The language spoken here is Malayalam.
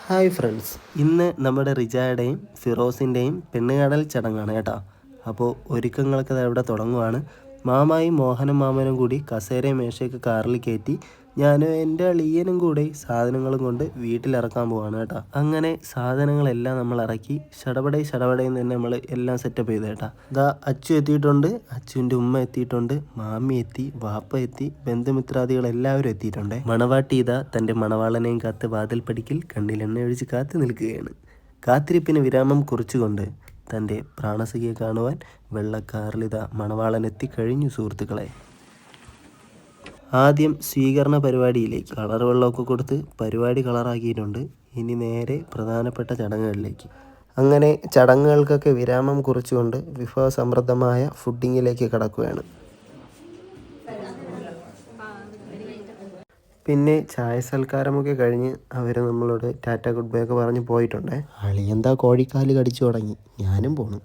ഹായ് ഫ്രണ്ട്സ്, ഇന്ന് നമ്മുടെ റിജായുടെയും ഫിറോസിൻ്റെയും പെണ്ണുകാണൽ ചടങ്ങാണ് കേട്ടോ. അപ്പോൾ ഒരുക്കങ്ങളൊക്കെ ദാ ഇവിടെ തുടങ്ങുവാണ്. മാമായും മോഹനും മാമനും കൂടി കസേരയും മേശയൊക്കെ കാറിൽ കയറ്റി ഞാനും എൻ്റെ അളിയനും കൂടെ സാധനങ്ങളും കൊണ്ട് വീട്ടിലിറക്കാൻ പോവാണ് കേട്ടോ. അങ്ങനെ സാധനങ്ങളെല്ലാം നമ്മൾ ഇറക്കി ശടപടയും തന്നെ നമ്മൾ എല്ലാം സെറ്റപ്പ് ചെയ്ത് കേട്ടോ. ഇതാ അച്ചു എത്തിയിട്ടുണ്ട്, അച്ചുവിൻ്റെ ഉമ്മ എത്തിയിട്ടുണ്ട്, മാമി എത്തി, വാപ്പ എത്തി, ബന്ധുമിത്രാദികൾ എല്ലാവരും എത്തിയിട്ടുണ്ട്. മണവാട്ടി ഇതാ തൻ്റെ മണവാളനെയും കാത്ത് വാതിൽപ്പടിക്കൽ കണ്ണിലെണ്ണ ഒഴിച്ച് കാത്തു നിൽക്കുകയാണ്. കാത്തിരിപ്പിന് വിരാമം കുറിച്ചുകൊണ്ട് തൻ്റെ പ്രാണസഖിയെ കാണുവാൻ വെള്ളക്കാറിലിതാ മണവാളൻ എത്തിക്കഴിഞ്ഞു സുഹൃത്തുക്കളെ. ആദ്യം സ്വീകരണ പരിപാടിയിലേക്ക് കളർ വെള്ളമൊക്കെ കൊടുത്ത് പരിപാടി കളറാക്കിയിട്ടുണ്ട്. ഇനി നേരെ പ്രധാനപ്പെട്ട ചടങ്ങുകളിലേക്ക്. അങ്ങനെ ചടങ്ങുകൾക്കൊക്കെ വിരാമം കുറിച്ചുകൊണ്ട് വിഭവസമൃദ്ധമായ ഫുഡിങ്ങിലേക്ക് കടക്കുകയാണ്. പിന്നെ ചായ സൽക്കാരമൊക്കെ കഴിഞ്ഞ് അവർ നമ്മളോട് ടാറ്റ ഗുഡ് ബൈ ഒക്കെ പറഞ്ഞ് പോയിട്ടുണ്ടേ. അളിയെന്താ കോഴിക്കാല് കടിച്ചു തുടങ്ങി, ഞാനും പോണു.